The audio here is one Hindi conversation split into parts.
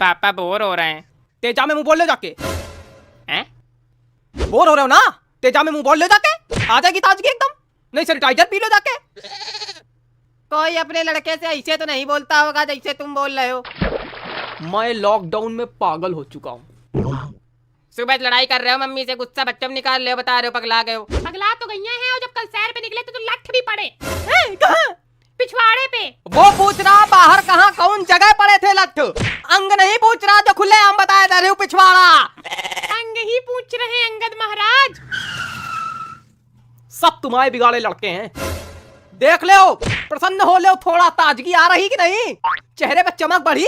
पापा बोर हो रहे हैं। तेजा में मुंह बोल ले जाके। हैं? बोर हो रहे हो ना? तेजा में मुंह बोल ले जाके, आ जाएगी ताजगी एकदम। नहीं सैनिटाइजर पी लो जाके। कोई अपने लड़के से ऐसे तो नहीं बोलता होगा जैसे तुम बोल रहे हो। मैं लॉकडाउन में पागल हो चुका हूँ। सुबह लड़ाई कर रहे हो मम्मी से, गुस्सा बच्चों में निकाल रहे हो, बता रहे हो पगला गए हो। पगला तो गई हैं, और जब कल सैर पे निकले तो लठ भी पड़े। कहाँ? पिछवाड़े पे। वो पूछ रहा बाहर कहाँ कौन जगह पड़े थे लठ। अंग नहीं पूछ रहा जो खुले आम बताए जा रहे हो पिछवाड़ा। अंग ही पूछ रहे अंगद महाराज। सब तुम्हारे बिगाड़े लड़के हैं। देख ले प्रसन्न हो ले, थोड़ा ताजगी आ रही कि नहीं? चेहरे पे चमक बढ़ी।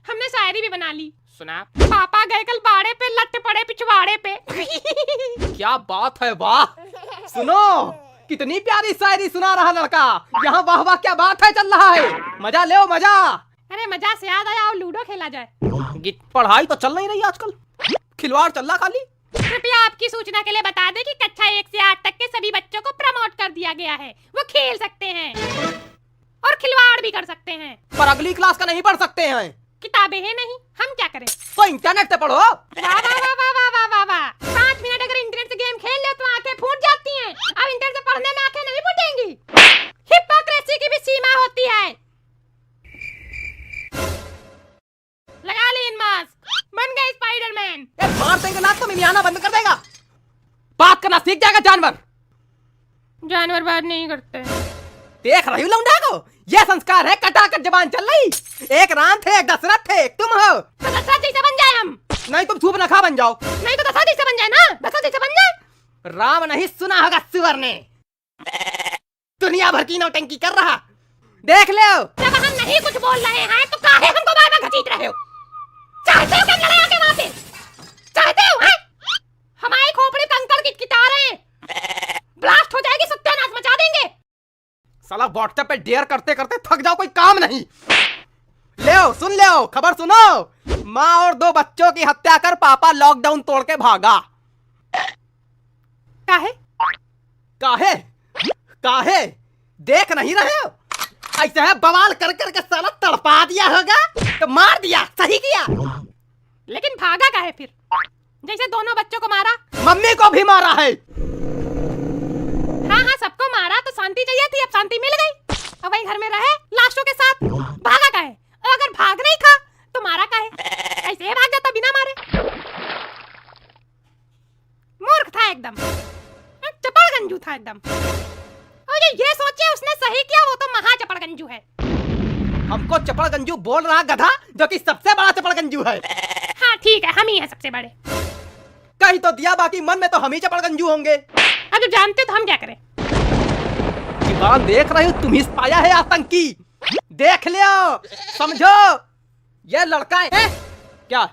हमने शायरी भी बना ली। सुना? पापा गए कल बाड़े पे, लठ पड़े पिछवाड़े पे। क्या बात है, वाह। सुनो कितनी प्यारी शायरी सुना रहा लड़का। यहाँ वाह वाह क्या बात है चल रहा है। मजा ले मजा। अरे मजा से याद आया, और लूडो खेला जाए। पढ़ाई तो चल नहीं रही आजकल, खिलवाड़ चल रहा खाली। कृपया आपकी सूचना के लिए बता दें कि कक्षा 1 से 8 तक के सभी बच्चों को प्रमोट कर दिया गया है। वो खेल सकते हैं और खिलवाड़ भी कर सकते हैं, पर अगली क्लास का नहीं पढ़ सकते हैं। किताबें हैं नहीं, हम क्या करें? तो इंटरनेट से पढ़ो। वाह वाह वाह वाह वाह वाह वाह वाह। 5 मिनट अगर इंटरनेट से गेम खेल ले तो आंखें फूट जाती हैं। अब इंटरनेट से पढ़ने में आंखें नहीं फूटेंगी। हिपोक्रेसी की भी सीमा होती है। लगा लें मास्क, बन गए स्पाइडरमैन। मार देंगे ना तो मिमियाना बंद कर देगा। बात करना सीख जाएगा जानवर। जानवर बात नहीं करते। देख रही लौंडा को, ये संस्कार है, कटाकट जबान चल रही। एक राम थे, एक दशरथ थे, एक तुम हो। तो दशरथ जैसे बन जाए हम। नहीं तुम सूप नखा बन जाओ। नहीं तो दशरथ जैसे बन जाए ना, दशरथ जैसे बन जाए। राम नहीं सुना होगा सुअर ने। दुनिया भर की नौटंकी कर रहा। देख लो जब हम नहीं कुछ बोल रहे हैं तो काहे हमको बार-बार घसीट रहे हो? चाहते हो क्या लड़ाई आके वहाँ पे? चाहते हो हैं? हमारी खोपड़ी कंकड़ किटकिटा रहे हैं। ब्लास्ट हो जाएगी, सत्यानाश मचा देंगे। साला व्हाट्सएप पे डेयर करते करते थक जाओ, कोई काम नहीं। ले सुन ले खबर सुनो। माँ और 2 बच्चों की हत्या कर पापा लॉकडाउन तोड़ के भागा। काहे? काहे? काहे? देख नहीं रहे हो? ऐसे है बवाल कर कर के साला तड़पा दिया होगा तो मार दिया, सही किया। लेकिन भागा काहे फिर? जैसे दोनों बच्चों को मारा, मम्मी को भी मारा है। हाँ हाँ सबको मारा तो शांति चाहिए थी, अब शांति मिल गई। अब वही घर में रहे लाशों के साथ। भागा काहे? और अगर भाग नहीं था तो मारा काहे? ऐसे ही भाग जाता बिना मारे। मूर्ख था एकदम, चपड़गंजू था एकदम। और ये सोचे उसने सही किया, वो तो महा चपड़गंजू है। हमको चपड़गंजू बोल रहा गधा, जो कि सबसे बड़ा चपड़गंजू है। हाँ ठीक है, हम ही हैं सबसे बड़े। कहीं तो दिया, बाकी मन में तो हम ही चपड़गंजू होंगे। अब जब जानते तो हम क्या करें? दीवान देख रहे हो, तुम ही पाया है आतंकी। देख लियो, समझो ये लड़का है। क्या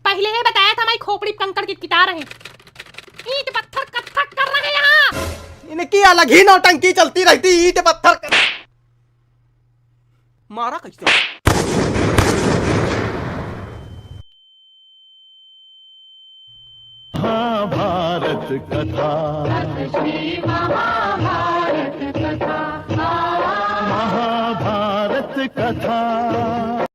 पहले ही बताया था, हमारी खोपड़ी कंकड़ किटकिटा रहे, ईंट पत्थर कत्थक कर रहे हैं यहाँ। इनकी अलग ही नौटंकी चलती रहती, ईंट पत्थर कर... मारा कैसे? महाभारत कथा, महाभारत कथा, महाभारत कथा।